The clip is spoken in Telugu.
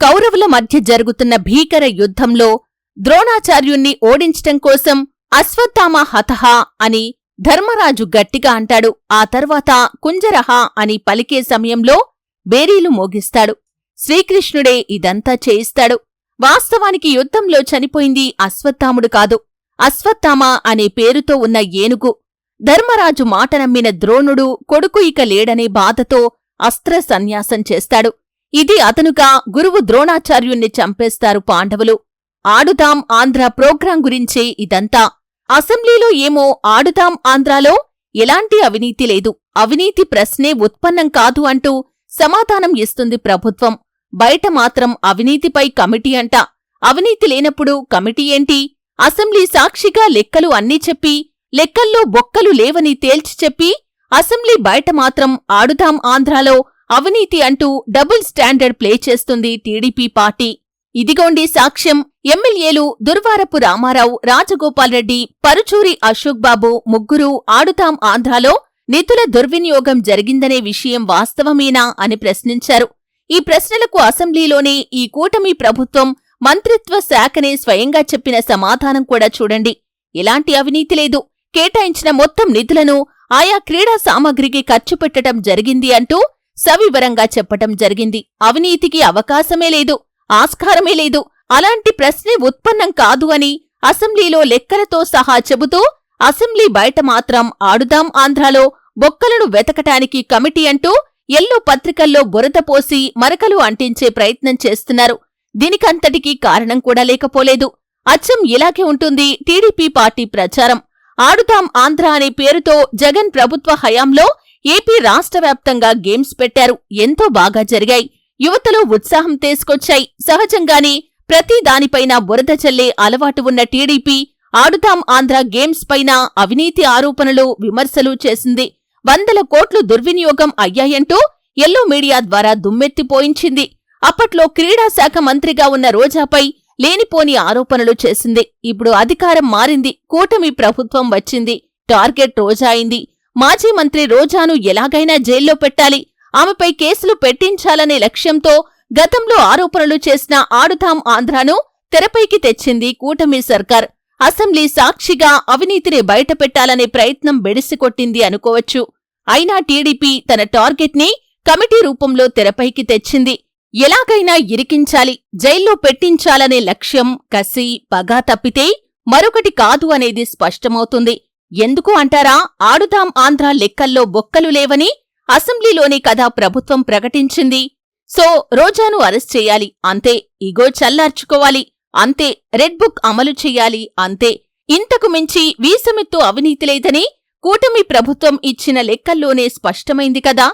కౌరవుల మధ్య జరుగుతున్న భీకర యుద్ధంలో ద్రోణాచార్యుణ్ణి ఓడించటం కోసం అశ్వత్థామ హతః అని ధర్మరాజు గట్టిగా అంటాడు. ఆ తర్వాత కుంజరః అని పలికే సమయంలో బేరీలు మోగిస్తాడు. శ్రీకృష్ణుడే ఇదంతా చేయిస్తాడు. వాస్తవానికి యుద్ధంలో చనిపోయింది అశ్వత్థాముడు కాదు, అశ్వత్థామ అనే పేరుతో ఉన్న ఏనుగు. ధర్మరాజు మాట నమ్మిన ద్రోణుడు కొడుకు ఇక లేడనే బాధతో అస్త్ర సన్యాసం చేస్తాడు. ఇది అతనుగా గురువు ద్రోణాచార్యుణ్ణి చంపేస్తారు పాండవులు. ఆడుదాం ఆంధ్ర ప్రోగ్రాం గురించే ఇదంతా. అసెంబ్లీలో ఏమో ఆడుదాం ఆంధ్రాలో ఎలాంటి అవినీతి లేదు, అవినీతి ప్రశ్నే ఉత్పన్నం కాదు అంటూ సమాధానం ఇస్తుంది ప్రభుత్వం. బయట మాత్రం అవినీతిపై కమిటీ అంట. అవినీతి లేనప్పుడు కమిటీ ఏంటి? అసెంబ్లీ సాక్షిగా లెక్కలు అన్నీ చెప్పి లెక్కల్లో బొక్కలు లేవని తేల్చి చెప్పి అసెంబ్లీ బయట మాత్రం ఆడుదాం ఆంధ్రాలో అవినీతి అంటూ డబుల్ స్టాండర్డ్ ప్లే చేస్తుంది టీడీపీ పార్టీ. ఇదిగోండి సాక్ష్యం. ఎమ్మెల్యేలు దుర్వారపు రామారావు, రాజగోపాల్రెడ్డి, పరుచూరి అశోక్ బాబు ముగ్గురు ఆడుదాం ఆంధ్రాలో నిధుల దుర్వినియోగం జరిగిందనే విషయం వాస్తవమేనా అని ప్రశ్నించారు. ఈ ప్రశ్నలకు అసెంబ్లీలోనే ఈ కూటమి ప్రభుత్వం మంత్రిత్వ శాఖనే స్వయంగా చెప్పిన సమాధానం కూడా చూడండి. ఎలాంటి అవినీతి లేదు, కేటాయించిన మొత్తం నిధులను ఆయా క్రీడా సామగ్రికి ఖర్చు పెట్టడం జరిగింది అంటూ సవివరంగా చెప్పటం జరిగింది. అవినీతికి అవకాశమే లేదు, ఆస్కారమే లేదు, అలాంటి ప్రశ్నే ఉత్పన్నం కాదు అని అసెంబ్లీలో లెక్కలతో సహా చెబుతూ అసెంబ్లీ బయట మాత్రం ఆడుదాం ఆంధ్రాలో బొక్కలను వెతకటానికి కమిటీ అంటూ ఎల్లో పత్రికల్లో బురద పోసి మరకలు అంటించే ప్రయత్నం చేస్తున్నారు. దీనికంతటికీ కారణం కూడా లేకపోలేదు. అచ్చం ఇలాగే ఉంటుంది టీడీపీ పార్టీ ప్రచారం. ఆడుదాం ఆంధ్ర అనే పేరుతో జగన్ ప్రభుత్వ హయాంలో ఏపీ రాష్ట్ర వ్యాప్తంగా గేమ్స్ పెట్టారు. ఎంతో బాగా జరిగాయి. యువతలో ఉత్సాహం తీసుకొచ్చాయి. సహజంగానే ప్రతి దానిపైన బురద చల్లే అలవాటు ఉన్న టీడీపీ ఆడుదాం ఆంధ్ర గేమ్స్ పైన అవినీతి ఆరోపణలు, విమర్శలు చేసింది. 100 కోట్లు దుర్వినియోగం అయ్యాయంటూ ఎల్లో మీడియా ద్వారా దుమ్మెత్తిపోయించింది. అప్పట్లో క్రీడాశాఖ మంత్రిగా ఉన్న రోజాపై లేనిపోని ఆరోపణలు చేసింది. ఇప్పుడు అధికారం మారింది, కూటమి ప్రభుత్వం వచ్చింది, టార్గెట్ రోజా అయింది. మాజీ మంత్రి రోజాను ఎలాగైనా జైల్లో పెట్టాలి, ఆమెపై కేసులు పెట్టించాలనే లక్ష్యంతో గతంలో ఆరోపణలు చేసిన ఆడుదాం ఆంధ్రాను తెరపైకి తెచ్చింది కూటమి సర్కార్. అసెంబ్లీ సాక్షిగా అవినీతిని బయటపెట్టాలనే ప్రయత్నం బెడిసికొట్టింది అనుకోవచ్చు. అయినా టీడీపీ తన టార్గెట్ని కమిటీ రూపంలో తెరపైకి తెచ్చింది. ఎలాగైనా ఇరికించాలి, జైల్లో పెట్టించాలనే లక్ష్యం, కసి, పగ తప్పితే మరొకటి కాదు అనేది స్పష్టమవుతుంది. ఎందుకు అంటారా? ఆడుదాం ఆంధ్ర లెక్కల్లో బొక్కలు లేవని అసెంబ్లీలోనే కదా ప్రభుత్వం ప్రకటించింది. సో రోజాను అరెస్ట్ చేయాలి అంతే, ఇగో చల్లార్చుకోవాలి అంతే, రెడ్ బుక్ అమలు చెయ్యాలి అంతే. ఇంతకు మించి వీసమెత్తు అవినీతి లేదని కూటమి ప్రభుత్వం ఇచ్చిన లెక్కల్లోనే స్పష్టమైంది కదా.